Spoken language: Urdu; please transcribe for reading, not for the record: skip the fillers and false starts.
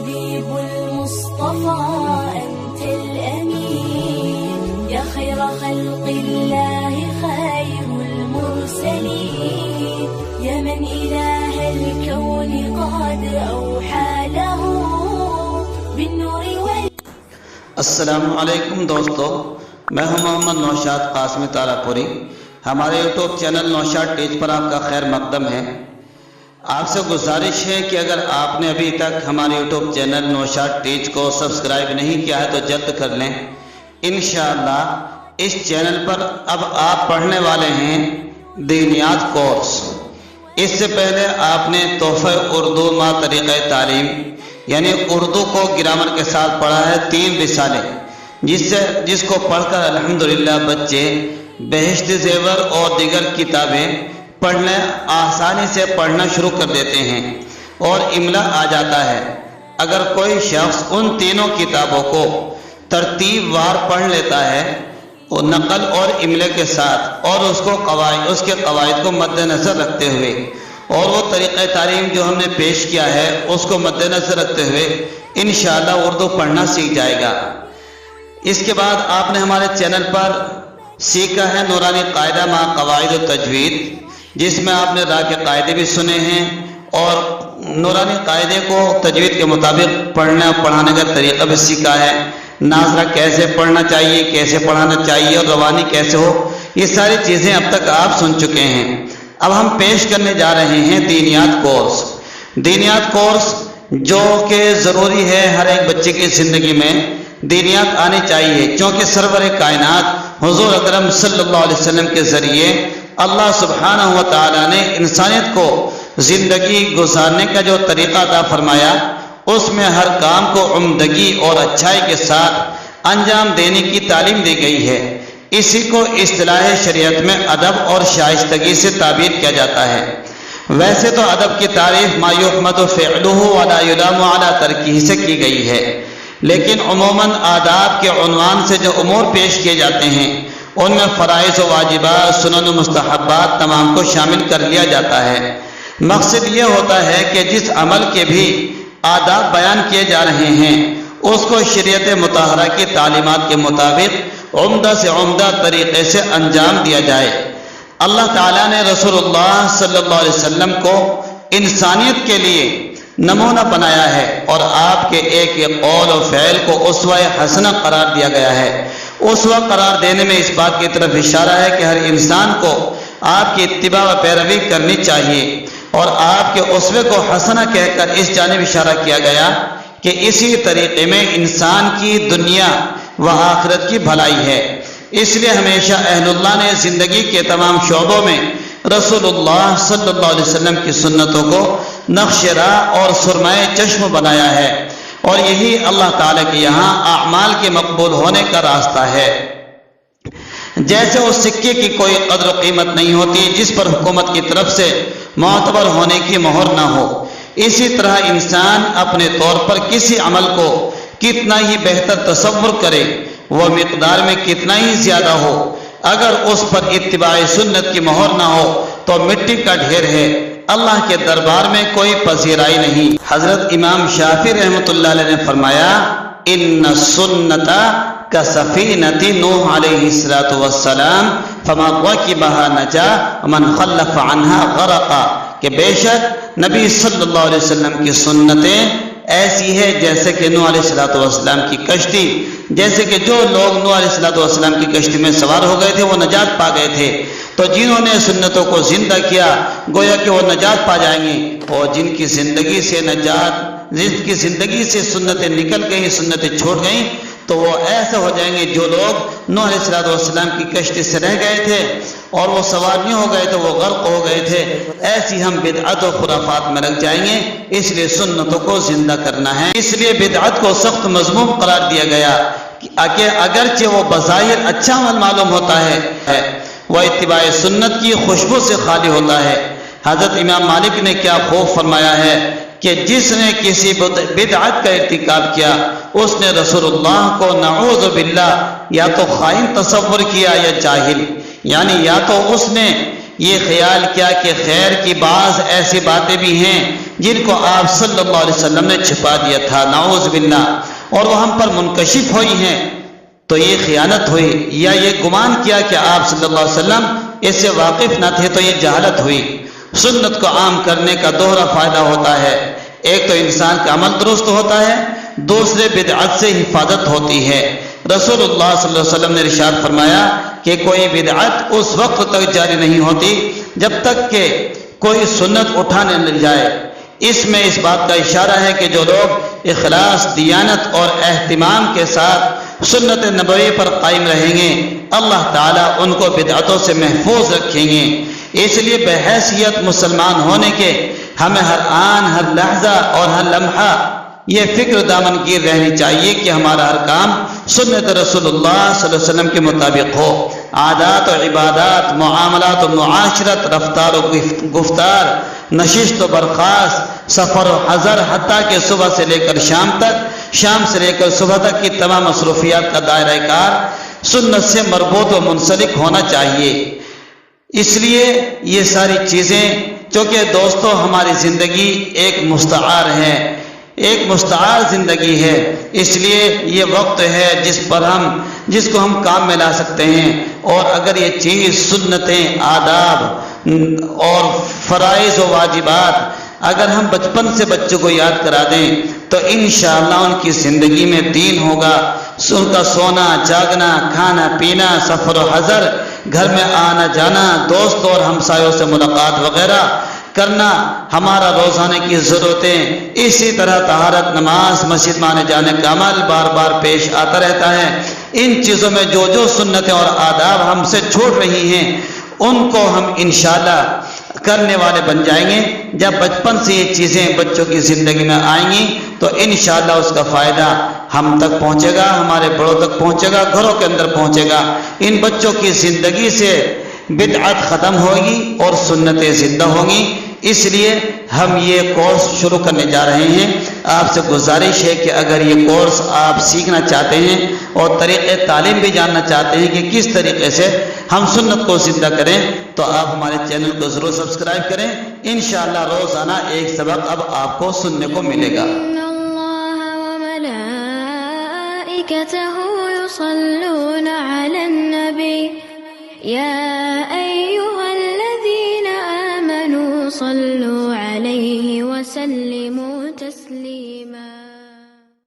حبيب المصطفى أنت الأمين يا خير خلق الله خير المرسلين يا من إله الكون قد أوحى له بالنور السلام علیکم دوستو، میں ہوں محمد نوشاد قاسمی تارا پوری۔ ہمارے یوٹیوب چینل نوشاد ٹیچ پر آپ کا خیر مقدم ہے۔ آپ سے گزارش ہے کہ اگر آپ نے ابھی تک ہمارے یوٹیوب چینل نوشاد ٹیچ کو سبسکرائب نہیں کیا ہے تو جلد کر لیں۔ انشاءاللہ اس چینل پر اب آپ پڑھنے والے ہیں دینیات کورس۔ اس سے پہلے آپ نے تحفہ اردو ما طریقہ تعلیم یعنی اردو کو گرامر کے ساتھ پڑھا ہے 3 رسالے، جس کو پڑھ کر الحمدللہ بچے بہشت زیور اور دیگر کتابیں پڑھنے آسانی سے پڑھنا شروع کر دیتے ہیں اور املا آ جاتا ہے۔ اگر کوئی شخص ان تینوں کتابوں کو ترتیب وار پڑھ لیتا ہے اور نقل اور املے کے ساتھ اور اس کے قواعد کو مد نظر رکھتے ہوئے اور وہ طریقہ تعلیم جو ہم نے پیش کیا ہے اس کو مد نظر رکھتے ہوئے انشاءاللہ اردو پڑھنا سیکھ جائے گا۔ اس کے بعد آپ نے ہمارے چینل پر سیکھا ہے نورانی قاعدہ مع قواعد و تجوید، جس میں آپ نے راہ کے قاعدے بھی سنے ہیں اور نورانی قاعدے کو تجوید کے مطابق پڑھنے اور پڑھانے کا طریقہ بھی سیکھا ہے۔ ناظرہ کیسے پڑھنا چاہیے، کیسے پڑھانا چاہیے اور روانی کیسے ہو، یہ ساری چیزیں اب تک آپ سن چکے ہیں۔ اب ہم پیش کرنے جا رہے ہیں دینیات کورس۔ دینیات کورس جو کہ ضروری ہے ہر ایک بچے کی زندگی میں دینیات آنی چاہیے، کیونکہ سرور کائنات حضور اکرم صلی اللہ علیہ وسلم کے ذریعے اللہ سبحانہ و تعالیٰ نے انسانیت کو زندگی گزارنے کا جو طریقہ عطا فرمایا اس میں ہر کام کو عمدگی اور اچھائی کے ساتھ انجام دینے کی تعلیم دی گئی ہے۔ اسی کو اصطلاح شریعت میں ادب اور شائستگی سے تعبیر کیا جاتا ہے۔ ویسے تو ادب کی تعریف ما یحمد فعلہ ولا یلام علی ترکہ سے کی گئی ہے، لیکن عموماً آداب کے عنوان سے جو امور پیش کیے جاتے ہیں ان میں فرائض و واجبات، سنن و مستحبات تمام کو شامل کر لیا جاتا ہے۔ مقصد یہ ہوتا ہے کہ جس عمل کے بھی آداب بیان کیے جا رہے ہیں اس کو شریعت مطہرہ کی تعلیمات کے مطابق عمدہ سے عمدہ طریقے سے انجام دیا جائے۔ اللہ تعالیٰ نے رسول اللہ صلی اللہ علیہ وسلم کو انسانیت کے لیے نمونہ بنایا ہے اور آپ کے ایک ایک قول و فعل کو اسوہ حسنہ قرار دیا گیا ہے۔ اسوہ قرار دینے میں اس بات کی طرف اشارہ ہے کہ ہر انسان کو آپ کی اتباع و پیروی کرنی چاہیے، اور آپ کے اسوے کو حسنہ کہہ کر اس جانب اشارہ کیا گیا کہ اسی طریقے میں انسان کی دنیا و آخرت کی بھلائی ہے۔ اس لیے ہمیشہ اہل اللہ نے زندگی کے تمام شعبوں میں رسول اللہ صلی اللہ علیہ وسلم کی سنتوں کو نقش راہ اور سرمائے چشم بنایا ہے، اور یہی اللہ تعالیٰ کے یہاں اعمال کے مقبول ہونے کا راستہ ہے۔ جیسے اس سکے کی کوئی قدر و قیمت نہیں ہوتی جس پر حکومت کی طرف سے معتبر ہونے کی مہر نہ ہو، اسی طرح انسان اپنے طور پر کسی عمل کو کتنا ہی بہتر تصور کرے، وہ مقدار میں کتنا ہی زیادہ ہو، اگر اس پر اتباع سنت کی مہر نہ ہو تو مٹی کا ڈھیر ہے، اللہ کے دربار میں کوئی پذیرائی نہیں۔ حضرت امام شافعی رحمۃ اللہ علیہ نے فرمایا ان السنت کسفینۃ نوح علیہ السلام فما رکبها نجا ومن خلف عنها غرقا، کہ بے شک نبی صلی اللہ علیہ وسلم کی سنتیں ایسی ہے جیسے کہ نوح علیہ السلام کی کشتی، جیسے کہ جو لوگ نوح علیہ السلام کی کشتی میں سوار ہو گئے تھے وہ نجات پا گئے تھے، تو جنہوں نے سنتوں کو زندہ کیا گویا کہ وہ نجات پا جائیں گے، اور جن کی زندگی سے سنتیں نکل گئیں، سنتیں چھوڑ گئیں، تو وہ ایسے ہو جائیں گے جو لوگ نوح علیہ السلام کی کشتی سے رہ گئے تھے اور وہ سوار نہیں ہو گئے تھے، وہ غرق ہو گئے تھے، ایسی ہم بدعت و خرافات میں لگ جائیں گے۔ اس لیے سنتوں کو زندہ کرنا ہے، اس لیے بدعت کو سخت مذموم قرار دیا گیا کہ اگرچہ وہ بظاہر اچھا عمل معلوم ہوتا ہے وہ اتباع سنت کی خوشبو سے خالی ہوتا ہے۔ حضرت امام مالک نے کیا خوب فرمایا ہے کہ جس نے کسی بدعت کا ارتکاب کیا اس نے رسول اللہ کو نعوذ باللہ یا تو خائن تصور کیا یا جاہل، یعنی یا تو اس نے یہ خیال کیا کہ خیر کی بعض ایسی باتیں بھی ہیں جن کو آپ صلی اللہ علیہ وسلم نے چھپا دیا تھا، نعوذ باللہ، اور وہ ہم پر منکشف ہوئی ہیں، تو یہ خیانت ہوئی، یا یہ گمان کیا کہ آپ صلی اللہ علیہ وسلم اس سے واقف نہ تھے، تو یہ جہالت ہوئی۔ سنت کو عام کرنے کا دوہرا فائدہ ہوتا ہے، ایک تو انسان کا عمل درست ہوتا ہے، دوسرے بدعت سے حفاظت ہوتی ہے۔ رسول اللہ صلی اللہ علیہ وسلم نے ارشاد فرمایا کہ کوئی بدعت اس وقت تک جاری نہیں ہوتی جب تک کہ کوئی سنت اٹھانے نہ جائے۔ اس میں اس بات کا اشارہ ہے کہ جو لوگ اخلاص، دیانت اور اہتمام کے ساتھ سنت نبوی پر قائم رہیں گے، اللہ تعالیٰ ان کو بدعتوں سے محفوظ رکھیں گے۔ اس لیے بحیثیت مسلمان ہونے کے ہمیں ہر آن، ہر لحظہ اور ہر لمحہ یہ فکر دامنگیر رہنی چاہیے کہ ہمارا ہر کام سنت رسول اللہ صلی اللہ علیہ وسلم کے مطابق ہو۔ عادات و عبادات، معاملات و معاشرت، رفتار و گفتار، نشست و برخاست، سفر و حضر، حتیٰ کہ صبح سے لے کر شام تک، شام سے لے کر صبح تک کی تمام مصروفیات کا دائرہ کار سنت سے مربوط و منسلک ہونا چاہیے۔ اس لیے یہ ساری چیزیں، چونکہ دوستو ہماری زندگی ایک مستعار ہے، ایک مستعار زندگی ہے، اس لیے یہ وقت ہے جس کو ہم کام میں لا سکتے ہیں، اور اگر یہ چیز سنتیں، آداب اور فرائض و واجبات اگر ہم بچپن سے بچوں کو یاد کرا دیں تو انشاءاللہ ان کی زندگی میں دین ہوگا، ان کا سونا، جاگنا، کھانا پینا، سفر و حضر، گھر میں آنا جانا، دوست اور ہمسایوں سے ملاقات وغیرہ کرنا، ہمارا روزانے کی ضرورتیں، اسی طرح طہارت، نماز، مسجد میں آنے جانے کا عمل بار بار پیش آتا رہتا ہے۔ ان چیزوں میں جو جو سنتیں اور آداب ہم سے چھوٹ رہی ہیں ان کو ہم انشاءاللہ کرنے والے بن جائیں گے۔ جب بچپن سے یہ چیزیں بچوں کی زندگی میں آئیں گی تو انشاءاللہ اس کا فائدہ ہم تک پہنچے گا، ہمارے بڑوں تک پہنچے گا، گھروں کے اندر پہنچے گا۔ ان بچوں کی زندگی سے بدعت ختم ہوگی اور سنتیں زندہ ہوں گی۔ اس لیے ہم یہ کورس شروع کرنے جا رہے ہیں۔ آپ سے گزارش ہے کہ اگر یہ کورس آپ سیکھنا چاہتے ہیں اور طریقے تعلیم بھی جاننا چاہتے ہیں کہ کس طریقے سے ہم سنت کو زندہ کریں تو آپ ہمارے چینل کو ضرور سبسکرائب کریں۔ انشاءاللہ روزانہ ایک سبق اب آپ کو سننے کو ملے گا۔ اللہ وملائکتہ یصلون علی النبی یا ایہا الذین آمنوا صلوا علیہ وسلم